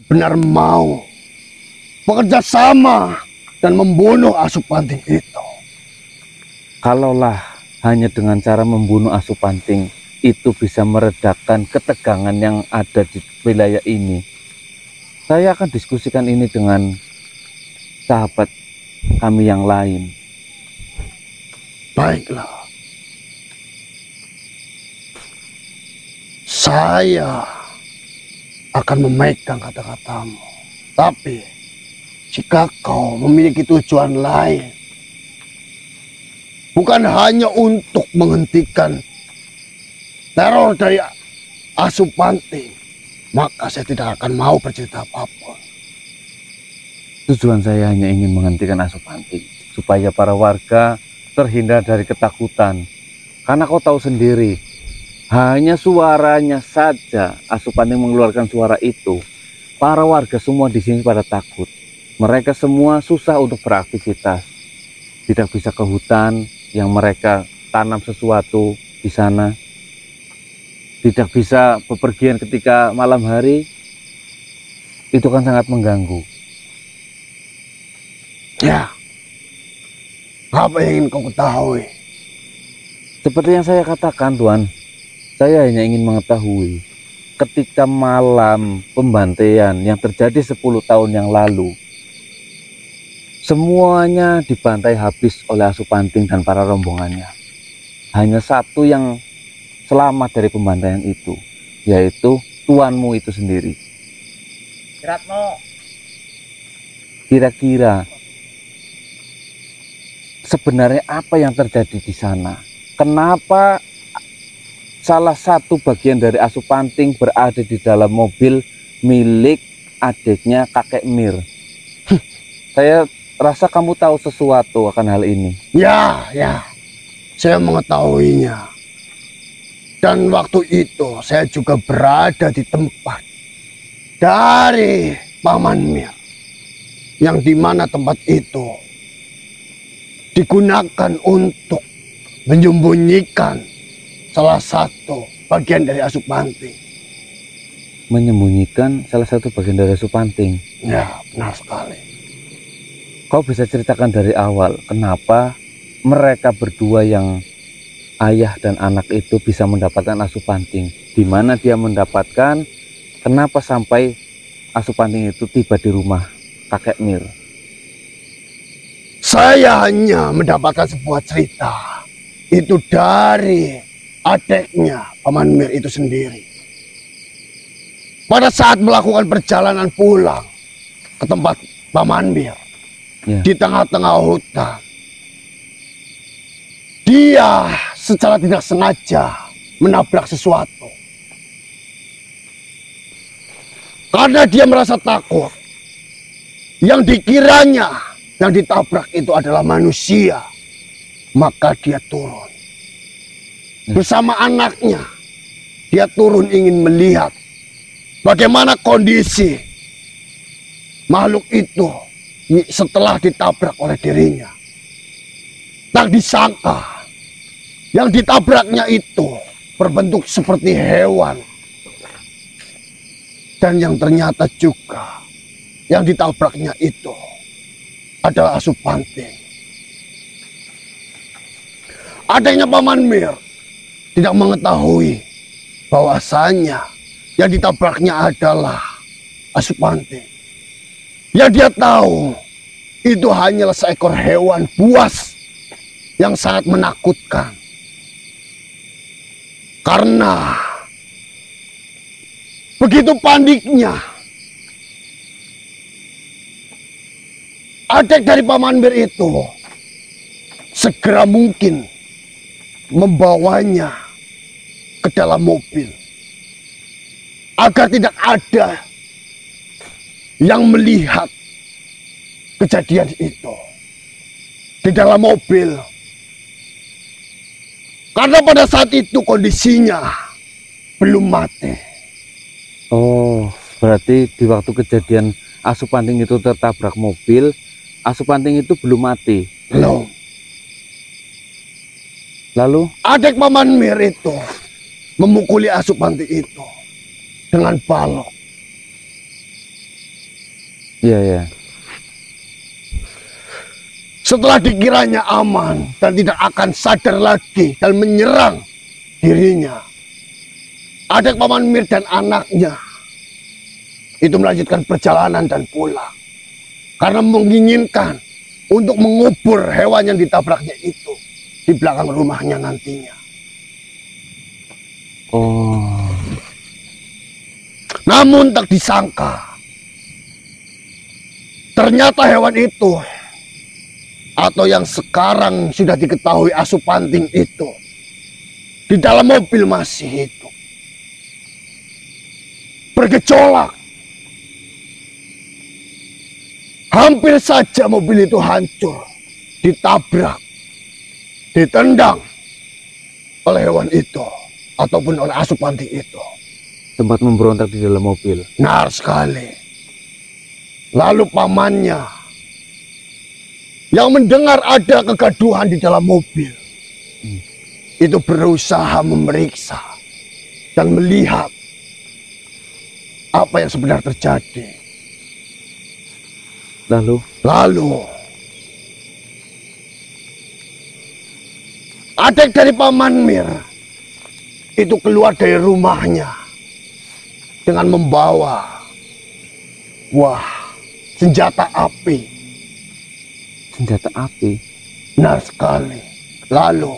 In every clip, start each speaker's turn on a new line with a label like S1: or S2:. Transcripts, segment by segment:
S1: benar mau bekerja sama dan membunuh Asupanting itu.
S2: Kalaulah hanya dengan cara membunuh Asupanting itu bisa meredakan ketegangan yang ada di wilayah ini, saya akan diskusikan ini dengan sahabat kami yang lain.
S1: Baiklah. Saya akan memegang kata-katamu. Tapi jika kau memiliki tujuan lain, bukan hanya untuk menghentikan teror dari Asupanting, maka saya tidak akan mau bercerita apapun.
S2: Tujuan saya hanya ingin menghentikan Asupanting supaya para warga terhindar dari ketakutan. Karena kau tahu sendiri, hanya suaranya saja Asupanting mengeluarkan suara itu, para warga semua di sini pada takut. Mereka semua susah untuk beraktivitas. Tidak bisa ke hutan yang mereka tanam sesuatu di sana. Tidak bisa bepergian ketika malam hari. Itu kan sangat mengganggu.
S1: Ya, apa yang ingin kau ketahui?
S2: Seperti yang saya katakan, Tuan, saya hanya ingin mengetahui ketika malam pembantaian yang terjadi 10 tahun yang lalu, semuanya dibantai habis oleh Asupanting dan para rombongannya. Hanya satu yang selamat dari pembantaian itu, yaitu tuanmu itu sendiri.
S3: Ratno,
S2: Kira-kira sebenarnya apa yang terjadi di sana? Kenapa salah satu bagian dari Asupanting berada di dalam mobil milik adiknya kakek Mir? Saya rasa kamu tahu sesuatu akan hal ini.
S1: Ya, saya mengetahuinya. Dan waktu itu saya juga berada di tempat dari Paman Mir, yang dimana tempat itu digunakan untuk menyembunyikan salah satu bagian dari Asupanting.
S2: Menyembunyikan salah satu bagian dari Asupanting?
S1: Ya, benar sekali.
S2: Kau bisa ceritakan dari awal kenapa mereka berdua yang ayah dan anak itu bisa mendapatkan Asupanting? Di mana dia mendapatkan? Kenapa sampai Asupanting itu tiba di rumah kakek Mir?
S1: Saya hanya mendapatkan sebuah cerita itu dari adiknya Paman Mir itu sendiri. Pada saat melakukan perjalanan pulang ke tempat Paman Mir, di tengah-tengah hutan, dia secara tidak sengaja menabrak sesuatu. Karena dia merasa takut, yang dikiranya yang ditabrak itu adalah manusia, maka dia turun. Bersama anaknya, dia turun ingin melihat bagaimana kondisi makhluk itu setelah ditabrak oleh dirinya. Tak disangka, yang ditabraknya itu berbentuk seperti hewan. Dan yang ternyata juga yang ditabraknya itu adalah Asupanting. Adanya Paman Mir tidak mengetahui bahwasanya yang ditabraknya adalah Asupanting. Yang dia tahu itu hanyalah seekor hewan buas yang sangat menakutkan. Karena begitu paniknya adik dari Paman Mir itu segera mungkin membawanya ke dalam mobil agar tidak ada yang melihat kejadian itu di dalam mobil. Karena pada saat itu kondisinya belum mati.
S2: Oh, berarti di waktu kejadian Asupanting itu tertabrak mobil, Asupanting itu belum mati.
S1: Belum.
S2: Lalu?
S1: Adik Paman Mir itu memukuli Asupanting itu dengan balok.
S2: Iya, iya.
S1: Setelah dikiranya aman dan tidak akan sadar lagi dan menyerang dirinya, adik Paman Mir dan anaknya itu melanjutkan perjalanan dan pulang karena menginginkan untuk mengubur hewan yang ditabraknya itu di belakang rumahnya nantinya.
S2: Oh.
S1: Namun tak disangka, ternyata hewan itu, atau yang sekarang sudah diketahui Asupanting itu, di dalam mobil masih hidup. Bergejolak. Hampir saja mobil itu hancur, ditabrak, ditendang oleh hewan itu, ataupun oleh Asupanting itu.
S2: Sempat memberontak di dalam mobil.
S1: Benar sekali. Lalu pamannya yang mendengar ada kegaduhan di dalam mobil itu berusaha memeriksa dan melihat apa yang sebenarnya terjadi. Lalu adik dari Paman Mir itu keluar dari rumahnya dengan membawa senjata api.
S2: Senjata api?
S1: Benar sekali. Lalu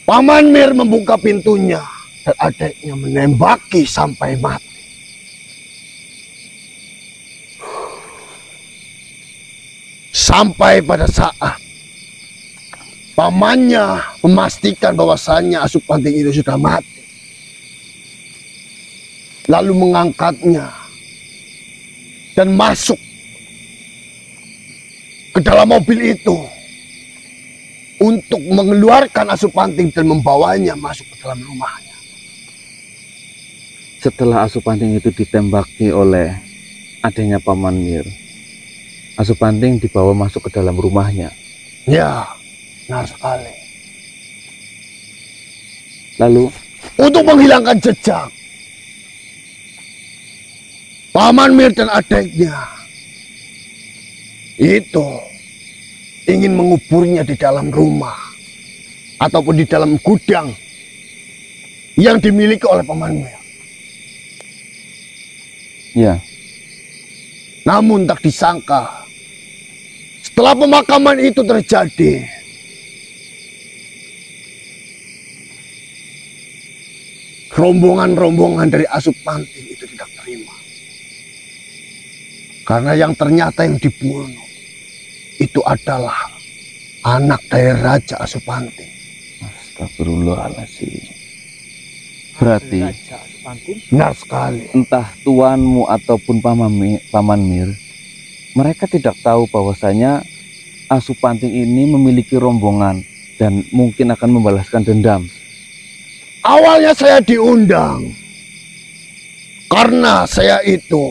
S1: Paman Mir membuka pintunya dan adiknya menembaki sampai mati. Sampai pada saat pamannya memastikan bahwasannya Asupanting itu sudah mati, lalu mengangkatnya dan masuk ke dalam mobil itu untuk mengeluarkan Asupanting dan membawanya masuk ke dalam rumahnya.
S2: Setelah Asupanting itu ditembaki oleh adanya Paman Mir, Asupanting dibawa masuk ke dalam rumahnya.
S1: Ya, benar sekali.
S2: Lalu
S1: untuk menghilangkan jejak, Paman Mir dan adiknya itu ingin menguburnya di dalam rumah ataupun di dalam gudang yang dimiliki oleh Paman Mir.
S2: ya,
S1: Namun tak disangka, setelah pemakaman itu terjadi, rombongan-rombongan dari Asupanting itu tidak terima. Karena yang ternyata yang dibunuh itu adalah anak dari Raja Asupanting.
S2: astagfirullahaladzim. Berarti
S1: Benar sekali.
S2: entah tuanmu ataupun Paman Mir, mereka tidak tahu bahwasanya Asupanting ini memiliki rombongan dan mungkin akan membalaskan dendam.
S1: Awalnya saya diundang karena saya itu,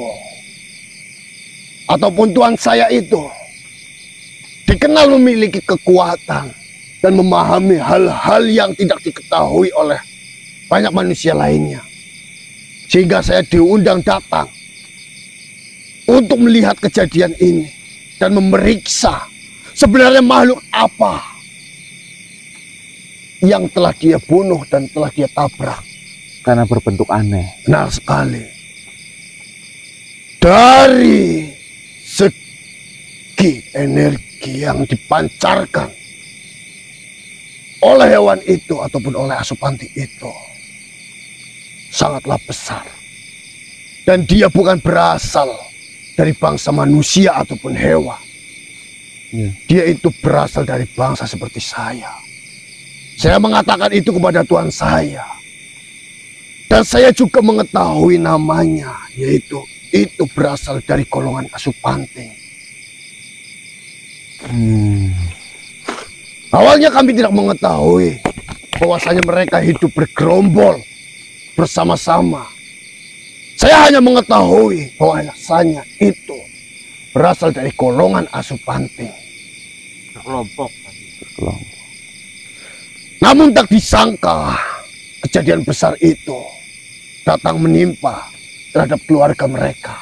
S1: ataupun tuan saya itu, dikenal memiliki kekuatan dan memahami hal-hal yang tidak diketahui oleh banyak manusia lainnya. Sehingga saya diundang datang untuk melihat kejadian ini dan memeriksa sebenarnya makhluk apa yang telah dia bunuh dan telah dia tabrak.
S2: Karena berbentuk aneh.
S1: Benar sekali. Dari segi energi yang dipancarkan oleh hewan itu ataupun oleh Asupanting itu sangatlah besar. Dan dia bukan berasal dari bangsa manusia ataupun hewan.
S2: Ya.
S1: Dia itu berasal dari bangsa seperti saya. Saya mengatakan itu kepada tuan saya. Dan saya juga mengetahui namanya, yaitu itu berasal dari golongan Asupanting. Awalnya kami tidak mengetahui bahwasanya mereka hidup bergerombol bersama-sama. Saya hanya mengetahui bahwasanya itu berasal dari golongan Asupanting.
S3: Berkelompok.
S1: Namun tak disangka kejadian besar itu datang menimpa terhadap keluarga mereka.